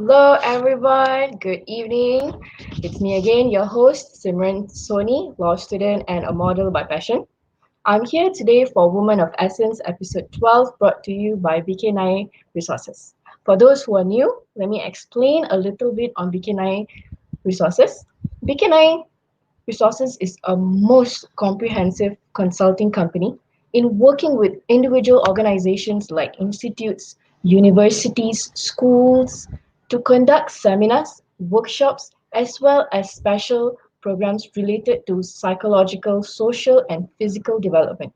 Hello, everyone. Good evening. It's me again, your host, Simren Sohni, law student and a model by passion. I'm here today for Women of Essence, episode 12, brought to you by BK9 Resources. For those who are new, let me explain a little bit on BK9 Resources. BK9 Resources is a most comprehensive consulting company in working with individual organizations like institutes, universities, schools to conduct seminars, workshops, as well as special programs related to psychological, social, and physical development.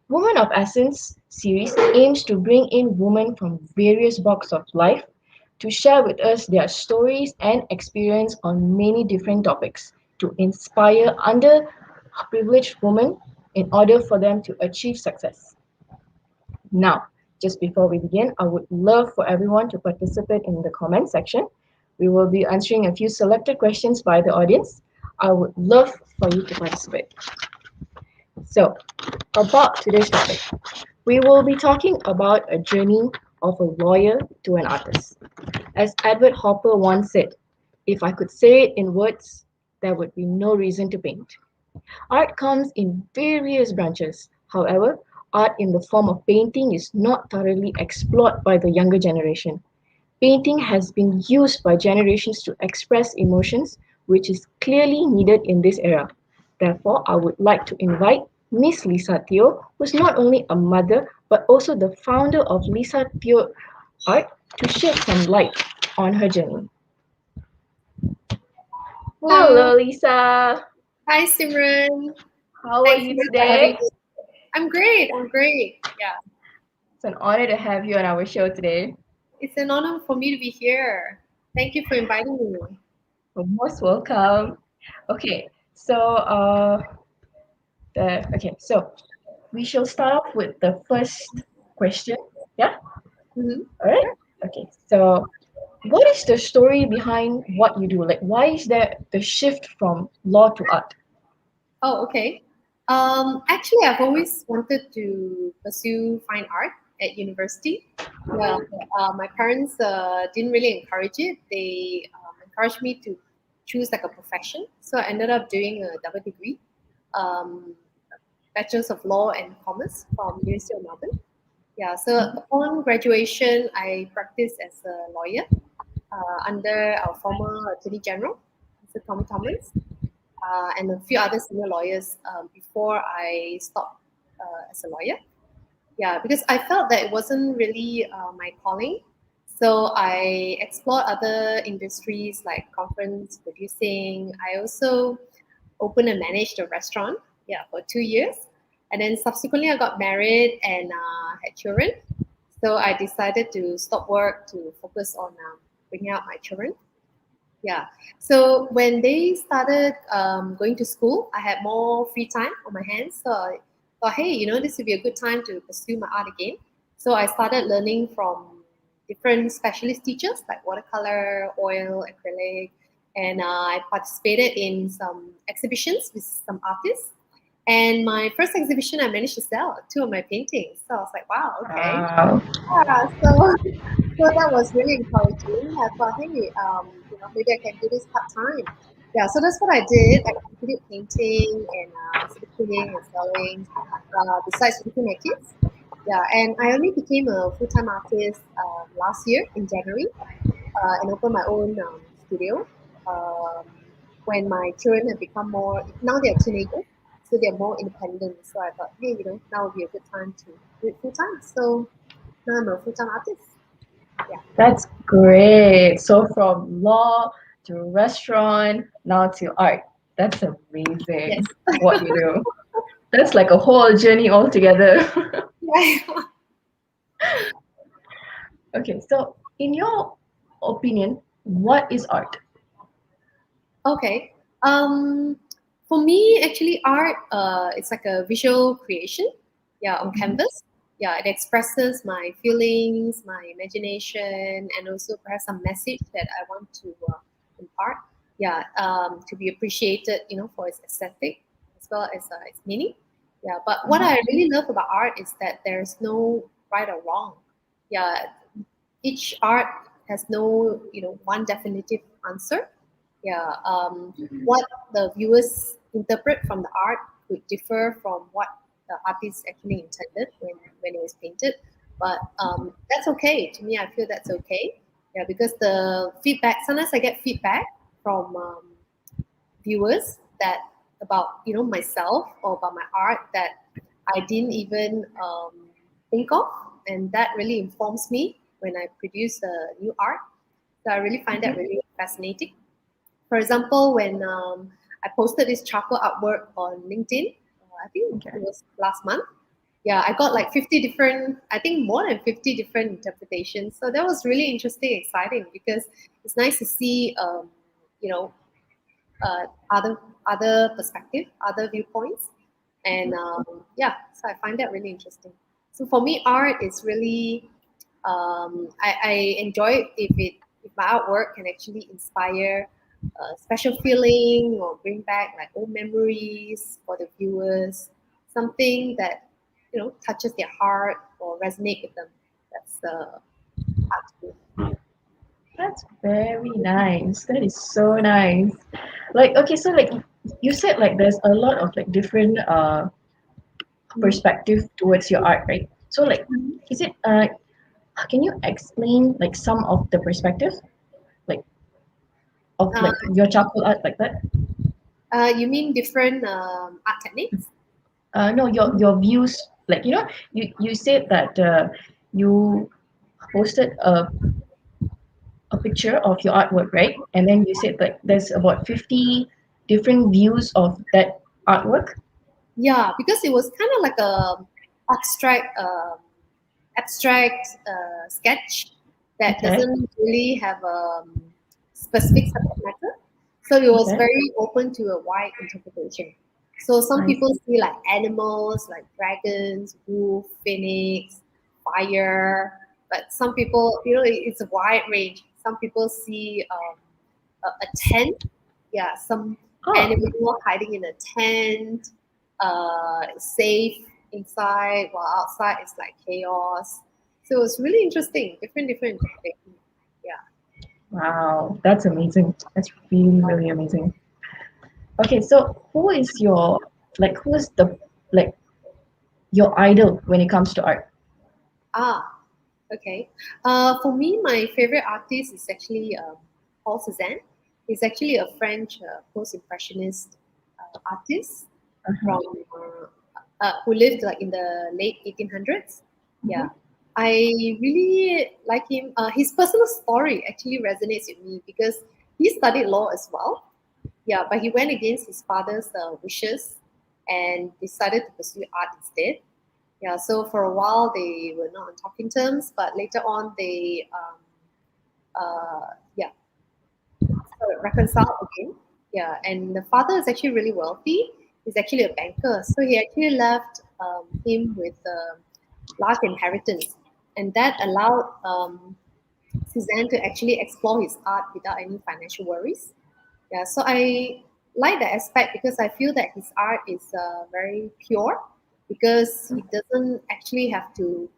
Women of Essence series aims to bring in women from various walks of life to share with us their stories and experience on many different topics to inspire underprivileged women in order for them to achieve success. Now, just before we begin, I would love for everyone to participate in the comment section. We will be answering a few selected questions by the audience. I would love for you to participate. So, about today's topic. We will be talking about a journey of a lawyer to an artist. As Edward Hopper once said, if I could say it in words, there would be no reason to paint. Art comes in various branches. However, art in the form of painting is not thoroughly explored by the younger generation. Painting has been used by generations to express emotions, which is clearly needed in this era. Therefore, I would like to invite Miss Lisa Teo, who is not only a mother but also the founder of Lisa Teo Art, to shed some light on her journey. Hello. Hello, Lisa. Hi, Simran. How are Thanks you so much for having today? me. I'm great. I'm great. Yeah. It's an honor to have you on our show today. It's an honor for me to be here. Thank you for inviting me. You're most welcome. Okay, so so we shall start off with the first question. Yeah, all right. Sure. Okay, so what is the story behind what you do? Like, why is there the shift from law to art? Oh, okay. Actually, I've always wanted to pursue fine art at university. Yeah, but, my parents didn't really encourage it. They encouraged me to choose like a profession. So I ended up doing a double degree, um, Bachelor's of Law and Commerce from University of Melbourne. Yeah, so upon graduation, I practiced as a lawyer under our former Attorney General, Mr. Tommy Thomas, and a few other senior lawyers before I stopped as a lawyer. Yeah, because I felt that it wasn't really my calling. So I explored other industries like conference producing. I also opened and managed a restaurant, yeah, for 2 years. And then subsequently, I got married and had children. So I decided to stop work to focus on bringing up my children. Yeah. So when they started going to school, I had more free time on my hands. So I thought, hey, this would be a good time to pursue my art again. So I started learning from different specialist teachers like watercolor, oil, acrylic, and I participated in some exhibitions with some artists. And my first exhibition, I managed to sell two of my paintings. So I was like, wow, okay. Wow. Yeah, so that was really encouraging. I thought, hey, maybe I can do this part time. Yeah, so that's what I did. I continued painting and exhibiting and selling, besides teaching my kids. Yeah, and I only became a full time artist last year in January and opened my own studio. Um, when my children have become more, now they're teenagers, so they're more independent. So I thought, hey, now would be a good time to do it full time. So now I'm a full time artist. Yeah. That's great. So from law to restaurant, now to art. That's amazing Yes. what you do. That's like a whole journey altogether. Yeah. Okay, so in your opinion, what is art? Okay. Um, for me, actually, art it's like a visual creation. Yeah, on Mhm. canvas. Yeah, it expresses my feelings, my imagination, and also perhaps some message that I want to impart. Yeah, to be appreciated, for its aesthetic as well as its meaning. Yeah, but what I really love about art is that there's no right or wrong. Yeah, each art has no one definitive answer. Yeah, what the viewers interpret from the art could differ from what the artist actually intended when it was painted. But that's okay. To me, I feel that's okay. Yeah, because the feedback, sometimes I get feedback from viewers that about myself or about my art that I didn't even think of, and that really informs me when I produce a new art. So I really find that really fascinating. For example, when I posted this charcoal artwork on LinkedIn, I think Okay. it was last month. Yeah, I got like 50 different, I think more than 50 different interpretations. So that was really interesting, exciting because it's nice to see, you know, uh, other other perspective, other viewpoints, and yeah, so I find that really interesting. So for me, art is really I enjoy it if my artwork can actually inspire a special feeling or bring back like old memories for the viewers, something that touches their heart or resonate with them. That's art to me. That's very nice. That is so nice. Like, okay, so like you said, like there's a lot of like different Mm. perspective towards your art, right? So like, is it can you explain like some of the perspective like of Uh, like your charcoal art like that? you mean different art techniques? No, your views. Like you said that you posted a picture of your artwork, right? And then you said like there's about 50 different views of that artwork. Yeah, because it was kind of like a abstract, sketch that Okay. doesn't really have a specific subject matter. So it was Okay. very open to a wide interpretation. So some I people see. see like animals, like dragons, wolf, phoenix, fire. But some people, it's a wide range. Some people see a tent. Yeah, some Oh, animal hiding in a tent, safe inside, while outside it's like chaos. So it's really interesting, different interpretations. Yeah. wow. That's amazing. That's really, really amazing. Okay, so who is the like your idol when it comes to art? Ah, okay. For me, my favorite artist is actually Paul Cézanne. He's actually a French post-impressionist artist Uh-huh. from who lived like in the late 1800s. Yeah, Mhm. I really like him. His personal story actually resonates with me because he studied law as well. Yeah, but he went against his father's wishes and decided to pursue art instead. Yeah, so for a while they were not on talking terms, but later on they yeah, sort of reconciled again. Yeah, and the father is actually really wealthy. He's actually a banker, so he actually left him with a large inheritance, and that allowed Suzanne to actually explore his art without any financial worries. Yeah, so I like that aspect because I feel that his art is very pure because he doesn't actually have to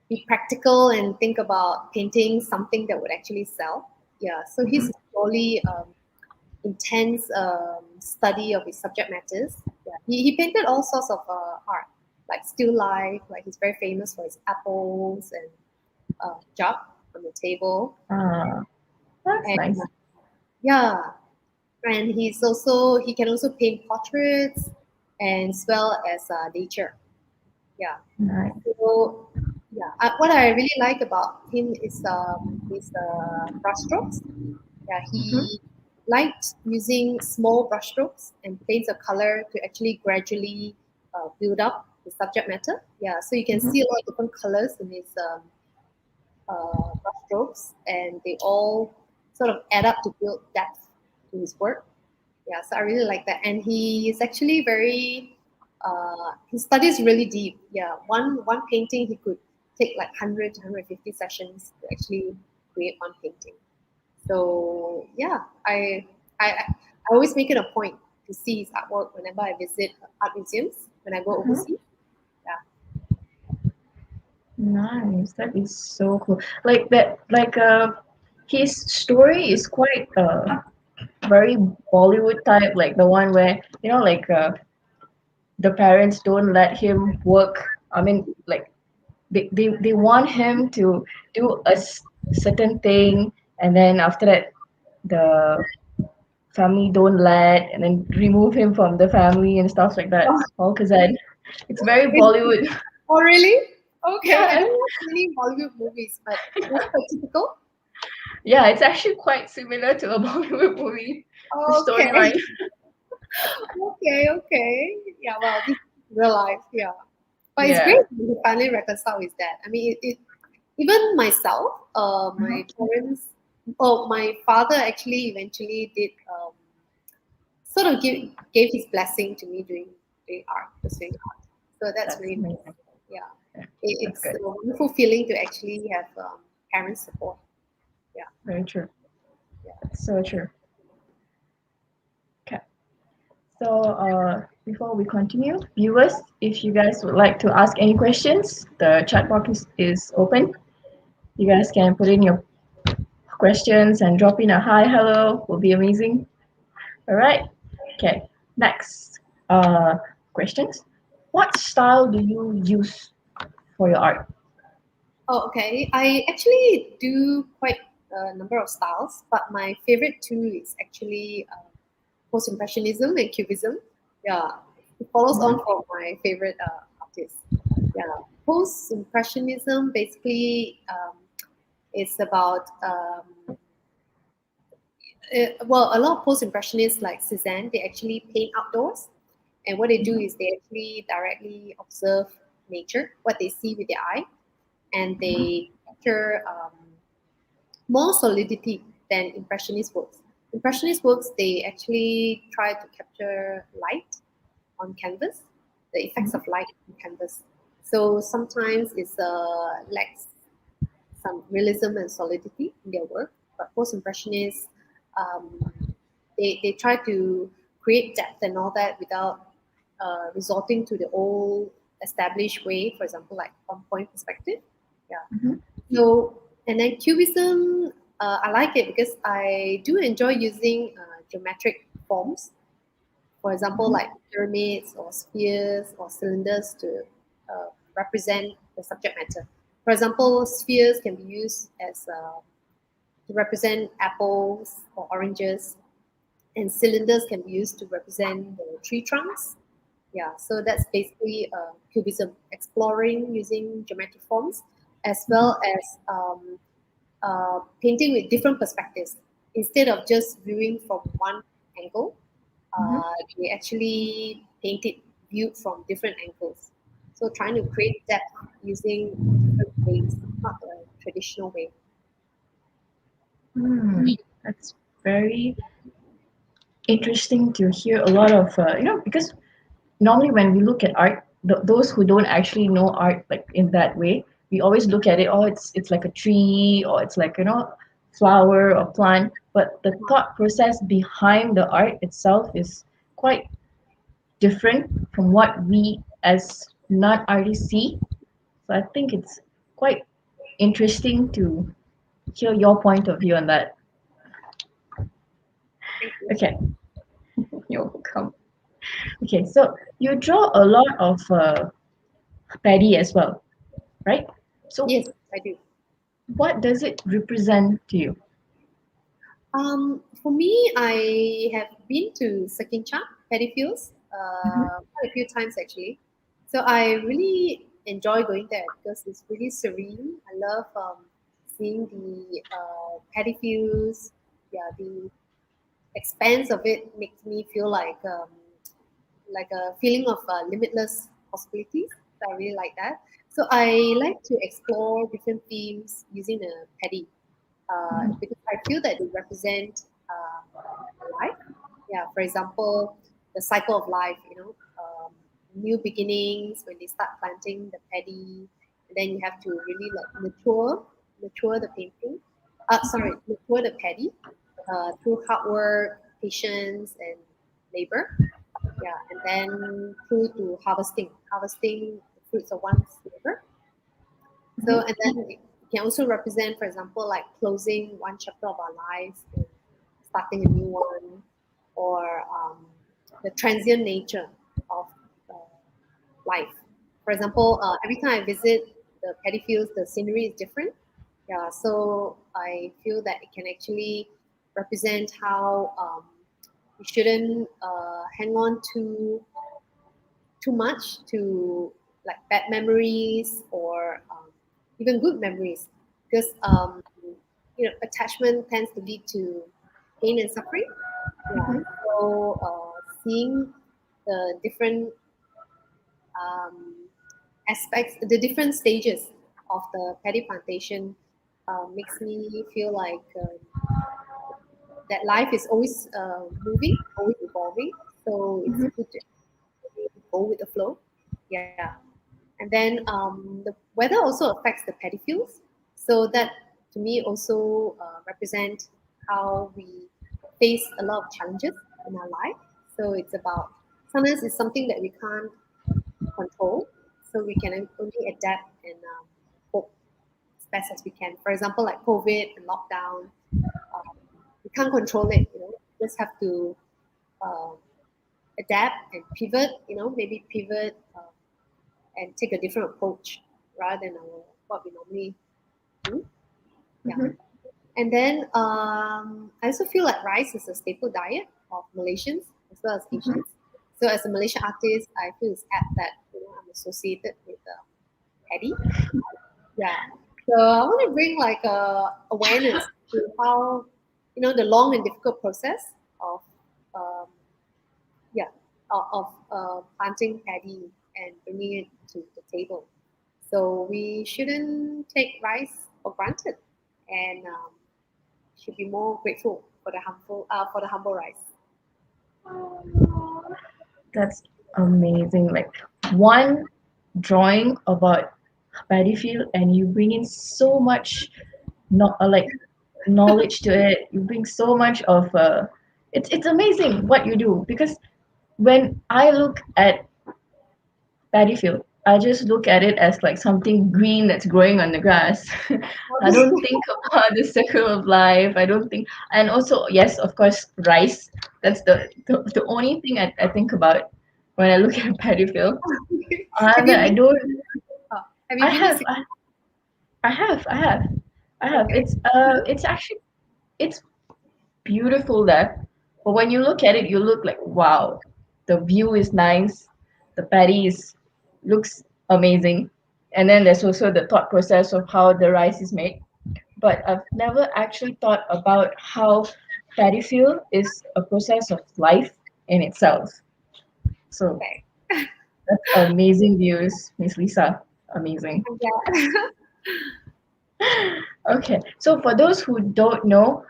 be practical and think about painting something that would actually sell. Yeah, so Mhm. his slowly intense study of his subject matters. Yeah, he painted all sorts of art, like still life. Like he's very famous for his apples and jug on the table. Ah, that's And nice. yeah, and he can also paint portraits and as well as nature. Yeah. Nice. So yeah, what I really like about him is his brushstrokes. Yeah, Mhm. he liked using small brushstrokes and planes of color to actually gradually build up the subject matter. Yeah, so you can Mhm. see a lot of different colors in his brushstrokes, and they all sort of add up to build depth to his work. Yeah, so I really like that, and he is actually very. His study is really deep. Yeah, one painting he could take like 100 to 150 sessions to actually create one painting. So yeah, I always make it a point to see his artwork whenever I visit art museums when I go Mhm. overseas. Yeah. Nice. That is so cool. Like that. Like his story is quite very Bollywood type, like the one where like the parents don't let him work. I mean, like they want him to do certain thing, and then after that, the family don't let, and then remove him from the family and stuff like that. Oh, All because it's very Bollywood. oh, really? Okay, I Yeah, don't watch many Bollywood movies, but that's quite typical. yeah, it's actually quite similar to a Bollywood movie. The Okay, storyline. okay. Yeah, well, this is real life, yeah. But it's great Yeah. to finally reconcile with that. I mean, even myself, Uh-huh. my parents, oh, my father actually eventually did sort of gave his blessing to me doing art, pursuing art. So that's That's really nice. amazing. Yeah, Yeah, that's it's good. a wonderful feeling to actually have parents' support. Yeah, Very true. yeah. That's so true. Okay. So, before we continue, viewers, if you guys would like to ask any questions, the chat box is open. You guys can put in your questions and drop in a hi, hello. Will be amazing. All right. Okay. Next, questions. What style do you use for your art? Oh, okay. I actually do quite a number of styles, but my favorite two is actually post-impressionism and cubism. Yeah, it follows Mhm. on from my favorite artists. Yeah, post-impressionism basically is about well, a lot of post-impressionists like Cezanne, they actually paint outdoors, and what they do is they actually directly observe nature, what they see with their eye, and they capture more solidity than impressionist works. Impressionist works, they actually try to capture light on canvas, the effects Mhm. of light on canvas. So sometimes it's lacks some realism and solidity in their work, but post-impressionists, um, they try to create depth and all that without resorting to the old established way, for example, like on point perspective. Yeah. Mhm. So, and then cubism, I like it because I do enjoy using geometric forms. For example, Mhm. like pyramids or spheres or cylinders to represent the subject matter. For example, spheres can be used as to represent apples or oranges, and cylinders can be used to represent the tree trunks. Yeah, so that's basically cubism, exploring using geometric forms as Mhm. well as painting with different perspectives. Instead of just viewing from one angle, Mhm. they actually paint it viewed from different angles. So trying to create depth using different ways, not a traditional way. Hmm. That's very interesting to hear a lot of because normally when we look at art, those who don't actually know art like in that way, we always look at it, oh, it's like a tree, or it's like flower or plant, but the thought process behind the art itself is quite different from what we as non-artists see. So I think it's quite interesting to hear your point of view on that. Thank you. Okay, you're welcome. Okay, so you draw a lot of paddy as well, right? So Yes, I do. what does it represent to you? For me, I have been to Sekincha, Paddy Fields, Mhm. quite a few times actually. So I really enjoy going there because it's really serene. I love seeing the paddy fields. Yeah, the expanse of it makes me feel like a feeling of limitless possibilities. So I really like that. So I like to explore different themes using a paddy because I feel that they represent life. Yeah, for example, the cycle of life, new beginnings when they start planting the paddy, and then you have to really like mature the painting. Mature the paddy through hard work, patience, and labor. Yeah, and then through to harvesting the fruits of one's labor. So, Mhm. and then can also represent, for example, like closing one chapter of our lives and starting a new one, or the transient nature of uh, life. For example, every time I visit the paddy fields, the scenery is different. Yeah, so I feel that it can actually represent how we shouldn't hang on to too much to like bad memories or even good memories, because attachment tends to lead to pain and suffering. Yeah, so seeing the different um, aspects, the different stages of the paddy plantation makes me feel like that life is always moving, always evolving. So it's Mhm. good to go with the flow. Yeah. And then the weather also affects the paddy fields. So that to me also represent how we face a lot of challenges in our life. So it's about sometimes it's something that we can't control. So we can only adapt and cope as best as we can. For example, like COVID and lockdown, um, we can't control it. We just have to uh, adapt and pivot. Maybe pivot and take a different approach rather than what we normally do. Yeah. Mhm. And then I also feel like rice is a staple diet of Malaysians as well as Mhm. Asians. So as a Malaysian artist, I feel it's apt that I'm associated with paddy. Yeah. So I want to bring like awareness to how the long and difficult process of um, yeah of planting paddy and bringing it to the table. So we shouldn't take rice for granted, and should be more grateful for the humble rice. That's amazing. Like one drawing about paddy field, and you bring in so much, not like knowledge to it. You bring so much of it's amazing what you do, because when I look at paddy field, I just look at it as like something green that's growing on the grass. I don't think about the circle of life. I don't think, and also yes, of course, rice. That's the only thing I think about when I look at paddy field. Have And you I been? don't. Have you I been to? have. I have. I have. I have. Okay. It's actually it's beautiful there. But when you look at it, you look like wow, the view is nice, the patty is looks amazing, and then there's also the thought process of how the rice is made. But I've never actually thought about how patty field is a process of life in itself. So Okay. that's amazing views, Miss Lisa. Amazing. Yeah. Okay, so for those who don't know,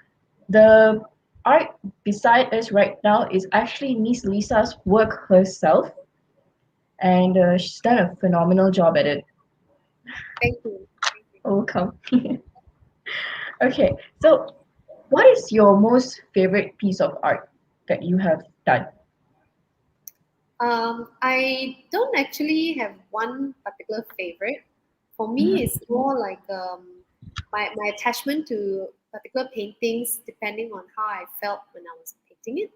the art beside us right now is actually Miss Lisa's work herself, and she's done a phenomenal job at it. Thank you. Thank you. Welcome. Okay, so what is your most favorite piece of art that you have done? I don't actually have one particular favorite. For me, Mhm. it's more like my attachment to particular paintings depending on how I felt when I was painting it.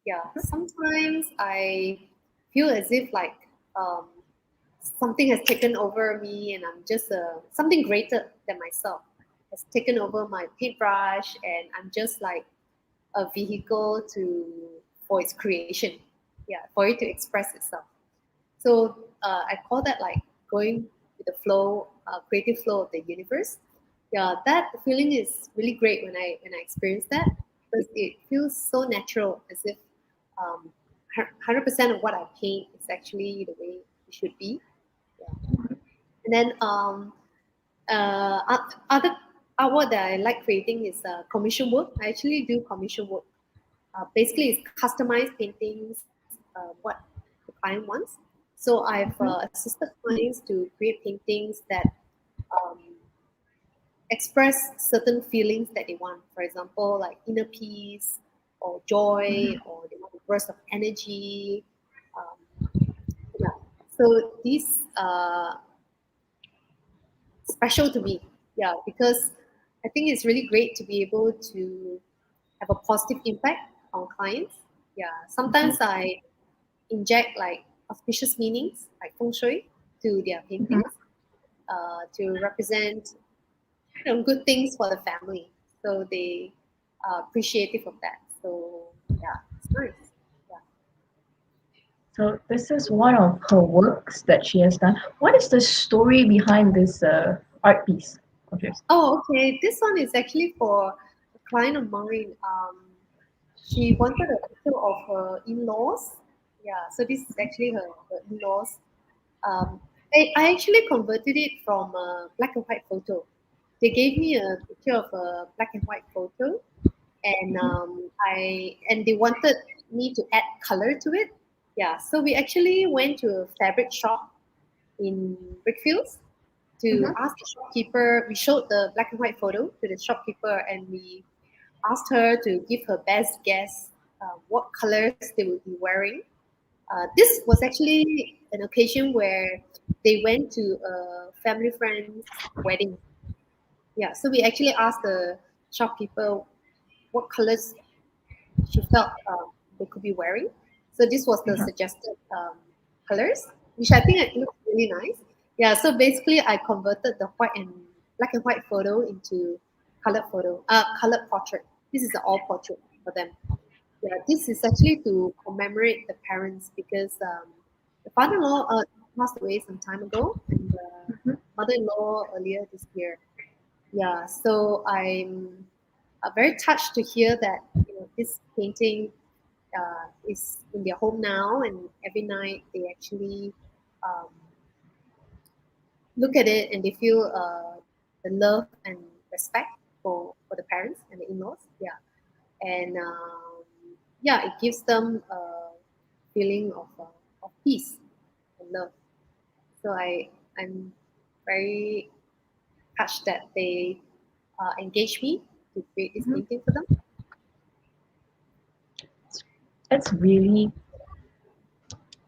Yeah, sometimes I feel as if like um, something has taken over me, and I'm just something greater than myself has taken over my paintbrush, and I'm just like a vehicle for its creation. Yeah, for it to express itself. So I call that like going with the flow, creative flow of the universe. Yeah, that feeling is really great when I experience that, because it feels so natural, as if 100% of what I paint is actually the way it should be. Yeah. And then other artwork that I like creating is commission work. I actually do commission work. Basically, it's customized paintings, what the client wants. So I've Mhm. assisted clients to create paintings that um, express certain feelings that they want. For example, like inner peace or joy, or they want a burst of energy. Um, yeah. So these special to me. Yeah, because I think it's really great to be able to have a positive impact on clients. Yeah, sometimes I inject like auspicious meanings, like feng shui, to their Mhm. paintings to represent good things for the family. So they are appreciative of that. So yeah, it's nice. Yeah. So this is one of her works that she has done. What is the story behind this art piece of yours? Oh, okay. This one is actually for a client of mine. She wanted a picture of her in-laws. Yeah, so this is actually her in-laws. Um, I actually converted it from a black and white photo. They gave me a picture of a black and white photo, and they wanted me to add color to it. Yeah, so we actually went to a fabric shop in Brickfields to Mm-hmm. ask the shopkeeper. We showed the black and white photo to the shopkeeper, and we asked her to give her best guess what colors they would be wearing. This was actually an occasion where they went to a family friend's wedding. Yeah, so we actually asked the shopkeeper what colors she felt they could be wearing. So this was the suggested colors, which I think it looks really nice. Yeah, so basically I converted the white and black and white photo into colored portrait. This is the all portrait for them. Yeah, this is actually to commemorate the parents because the father-in-law passed away some time ago and the mother-in-law earlier this year. Yeah, so I'm very touched to hear that this painting is in their home now, and every night they actually um, look at it and they feel the love and respect for the parents and the in-laws. Yeah, and yeah, it gives them a feeling of peace and love. So I'm very touched that they engaged me to create this painting for them. That's really,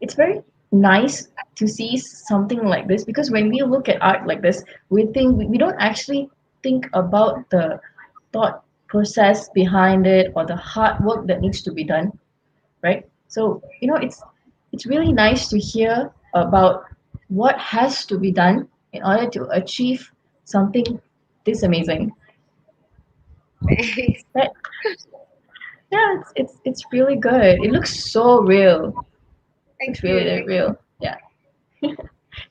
it's very nice to see something like this because when we look at art like this, we don't actually think about the thought process behind it or the hard work that needs to be done, right? So, it's really nice to hear about what has to be done in order to achieve something this amazing. Thanks. Right? Yeah, it's really good. It looks so real. Thank Looks really, you. really Thank real. Yeah.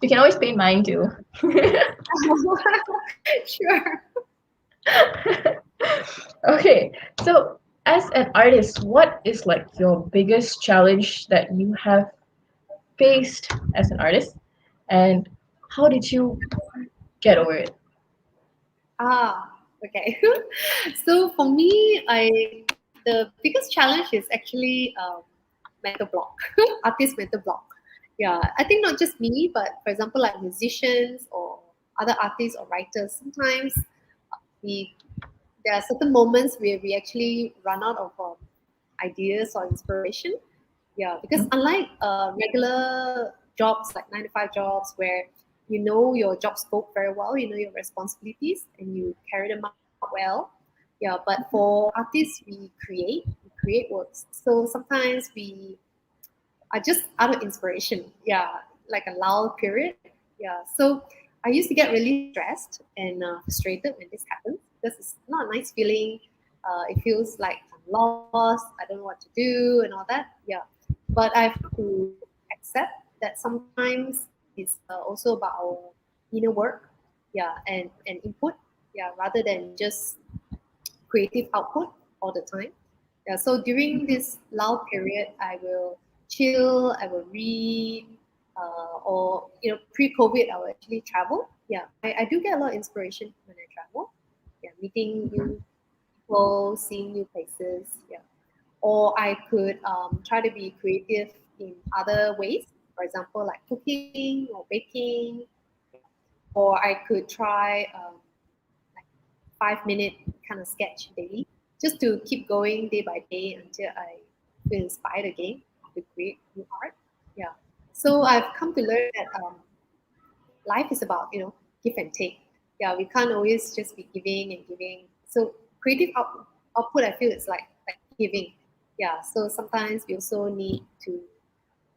You can always paint mine too. you. Sure. Okay, so as an artist, what is like your biggest challenge that you have faced as an artist, and how did you get over it? Okay. So for me, the biggest challenge is actually mental block, artist mental block. Yeah, I think not just me, but for example, like musicians or other artists or writers, sometimes we there are certain moments where we actually run out of ideas or inspiration. Yeah, because unlike regular jobs like 9 to 5 jobs where you know your job scope very well, you know your responsibilities and you carry them out well. Yeah, but for artists, we create works. So sometimes we are just out of inspiration. Yeah, like a lull period. Yeah, so I used to get really stressed and frustrated when this happens because it's not a nice feeling. It feels like I'm lost. I don't know what to do and all that. Yeah, but I have to accept that sometimes it's also about our inner work. Yeah, and input. Yeah, rather than just creative output all the time. Yeah, so during this lull period, I will chill, I will read, or pre-COVID, I will actually travel. Yeah, I do get a lot of inspiration when I travel. Yeah, meeting new people, seeing new places. Yeah, or I could try to be creative in other ways. For example, like cooking or baking. Yeah, or I could try like 5 minute kind of sketch daily, just to keep going day by day until I feel inspired again to create new art. Yeah. So I've come to learn that life is about give and take. Yeah, we can't always just be giving and giving. So creative output, I feel, is like giving. Yeah. So sometimes we also need to,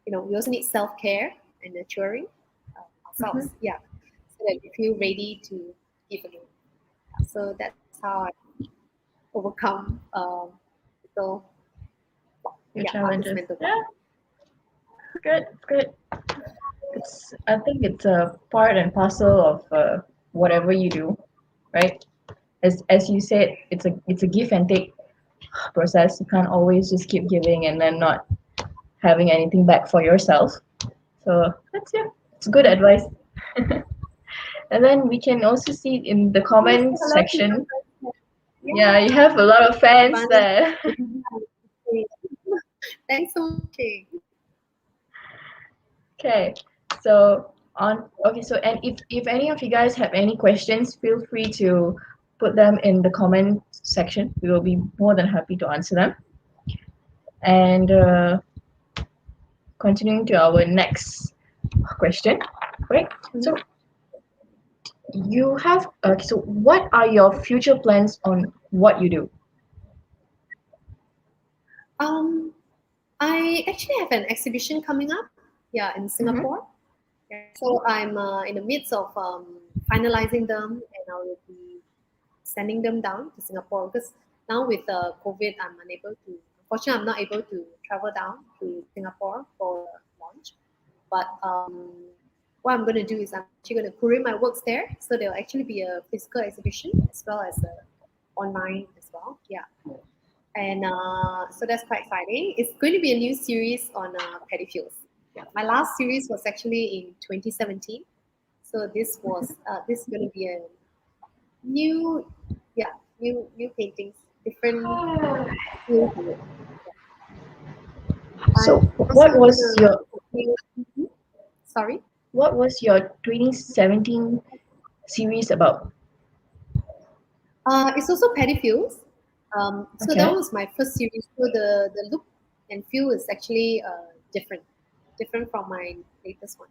we also need self care and nurturing Mm-hmm. ourselves. Yeah, so that we feel ready to give again. So that's how I overcome mental, Your artist challenges. mental block. Yeah, it's good. It's good. I think it's a part and parcel of whatever you do, right? As you said, it's a give and take process. You can't always just keep giving and then not having anything back for yourself. So that's, yeah, it's good advice. And then we can also see in the Please say comments hello to section. my Yeah, you yeah, have a lot of fans Abundance. there. Thanks so much. Okay, so so and if any of you guys have any questions, feel free to put them in the comment section. We will be more than happy to answer them. And continuing to our next question, right? So Mhm. you have so what are your future plans on what you do? Um, I actually have an exhibition coming up, yeah, in Mm-hmm. Singapore. Yeah, so I'm in the midst of finalizing them, and I will be sending them down to Singapore because now with COVID, I'm unable to. Unfortunately, I'm not able to travel down to Singapore for the launch. But what I'm going to do is I'm actually going to courier my works there, so there'll actually be a physical exhibition as well as a online as well. Yeah, and so that's quite exciting. It's going to be a new series on pedophiles. Yeah, my last series was actually in 2017, so this is going to be a new, yeah, new paintings, different feel to it. So I'm also what was gonna your Mhm. Sorry. 2017 series about? It's also pedophiles. So that Okay. was my first series. So the look and feel is actually different from my latest one.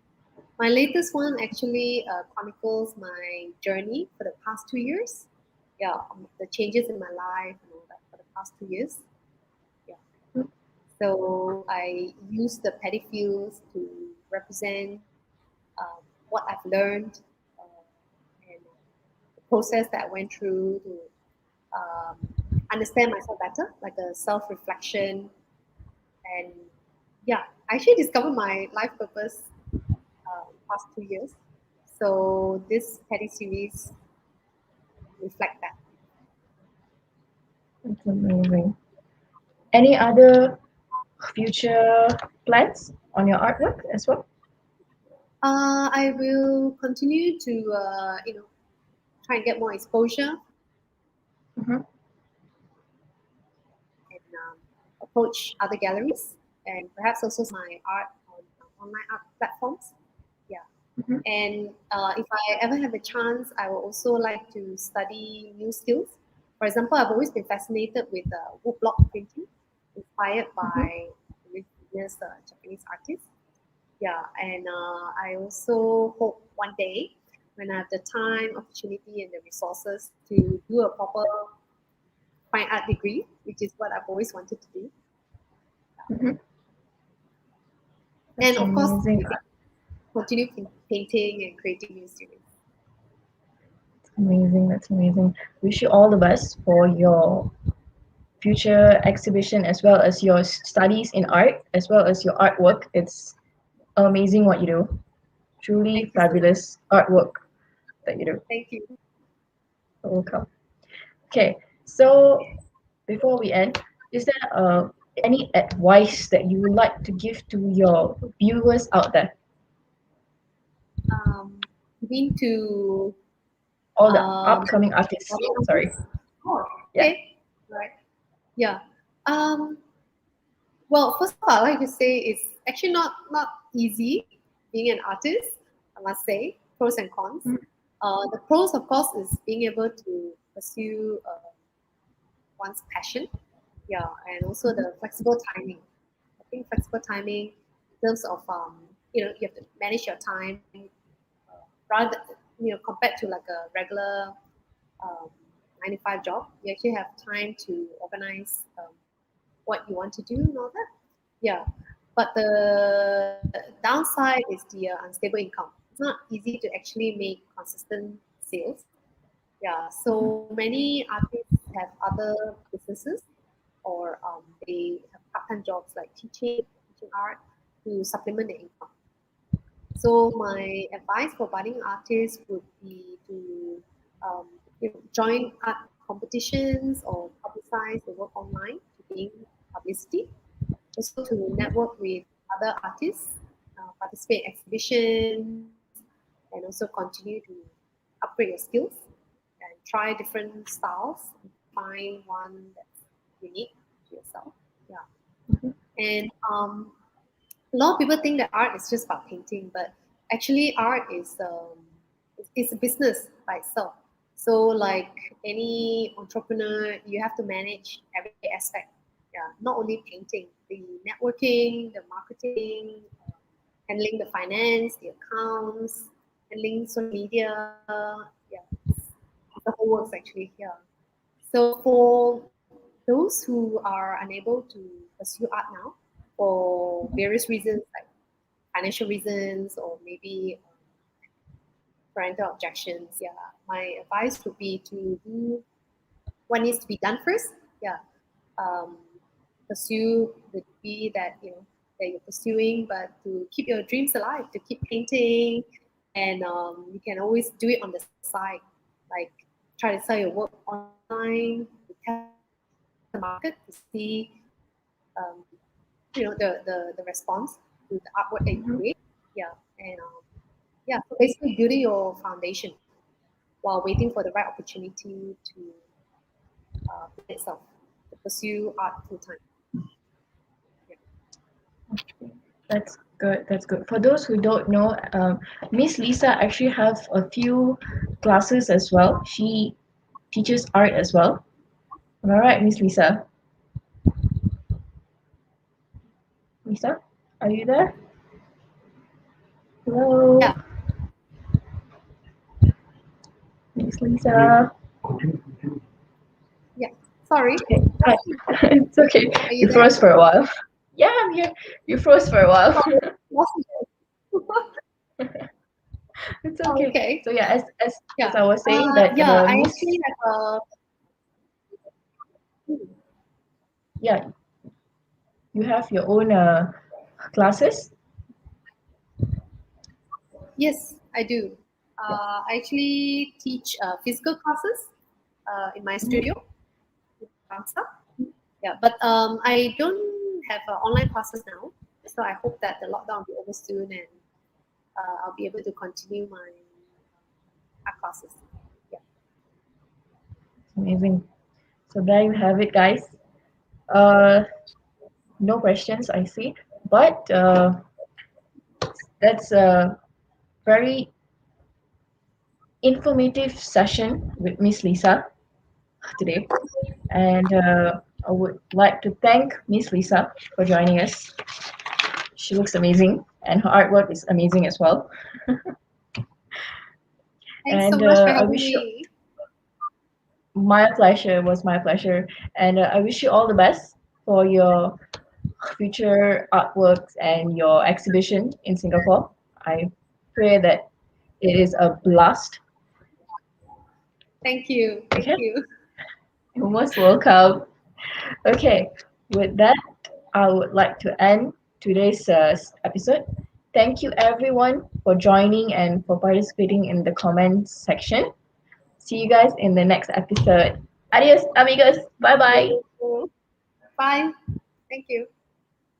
My latest one actually chronicles my journey for the past 2 years. Yeah, the changes in my life and all that for the past 2 years. Yeah. So I use the pedophiles to represent what I've learned and the process that I went through to um, understand myself better, like a self reflection. And yeah, I actually discovered my life purpose past 2 years. So this petty series reflect that. That's amazing. Any other future plans on your artwork as well? I will continue to try and get more exposure Mm-hmm. and approach other galleries and perhaps also my art on online art platforms. Yeah. Mm-hmm. And if I ever have a chance, I would also like to study new skills. For example, I've always been fascinated with woodblock printing, inspired Mm-hmm. by the famous Japanese artists. Yeah, and I also hope one day when I have the time, opportunity, and the resources to do a proper fine art degree, which is what I've always wanted to do. Mm-hmm. And That's of course, amazing. continue painting and creating new series. Amazing. That's amazing. Wish you all the best for your future exhibition as well as your studies in art as well as your artwork. It's amazing what you do. Truly Thank you so much. fabulous artwork that you do. Thank you. Welcome. Okay, so before we end, is there any advice that you would like to give to your viewers out there? Been to All the um, upcoming artists. other Sorry. artists. Oh, Yeah. okay. Right. Yeah. Um, well, first of all, I like to say it's actually not easy being an artist. I must say, pros and cons. The pros, of course, is being able to pursue one's passion. Yeah, and also the flexible timing. I think flexible timing in terms of you have to manage your time rather. compared to like a regular um, 9 to 5 job, you actually have time to organize what you want to do and all that. Yeah, but the downside is the unstable income. It's not easy to actually make consistent sales. Yeah, so many artists have other businesses, or they have part-time jobs like teaching art to supplement their income. So my advice for budding artists would be to um, join art competitions or publicize the work online to gain publicity. Also to network with other artists, participate in exhibitions, and also continue to upgrade your skills and try different styles and find one that's unique to yourself. Yeah, and a lot of people think that art is just about painting, but actually art is a business by itself. So like any entrepreneur, you have to manage every aspect. Yeah, not only painting, the networking, the marketing, handling the finance, the accounts, handling social media. Yeah, it's the whole works actually. Yeah. So for those who are unable to pursue art now for various reasons like financial reasons or maybe parental objections, yeah, my advice would be to do what needs to be done first. Yeah, um, pursue the degree that that you're pursuing, but to keep your dreams alive, to keep painting, and you can always do it on the side, like try to sell your work online, to test the market to see um, the response to the artwork that you create. Yeah, and yeah, so basically building your foundation while waiting for the right opportunity to present itself to pursue art full time. Yeah. That's good. That's good. For those who don't know, Miss Lisa actually have a few classes as well. She teaches art as well. Am I right, Miss Lisa? Lisa, are you there? Hello, Yeah. Miss Lisa. Yeah. Sorry. Okay, hi. It's okay. Are you You there? froze for a while. Yeah, I'm here. You froze for a while. Sorry. Lost you. It's Oh, okay. okay. So yeah, as Yeah. I was saying that Yeah. I Miss, actually have a. yeah, you have your own classes. Yes, I do. I actually teach physical classes in my studio in Bangsa. Yeah, but I don't have online classes now. So I hope that the lockdown will be over soon and I'll be able to continue my art classes. Yeah. Amazing. So there you have it, guys. Uh, no questions, I see. But that's a very informative session with Miss Lisa today. And I would like to thank Miss Lisa for joining us. She looks amazing, and her artwork is amazing as well. Thanks so And much for I having wish you me. my pleasure, it was my pleasure. And I wish you all the best for your future artworks and your exhibition in Singapore. I pray that it is a blast. Thank you. Thank Okay, you. you're most welcome. Okay, with that, I would like to end today's episode. Thank you everyone for joining and for participating in the comments section. See you guys in the next episode. Adios, amigos. Bye bye. Bye. Thank you.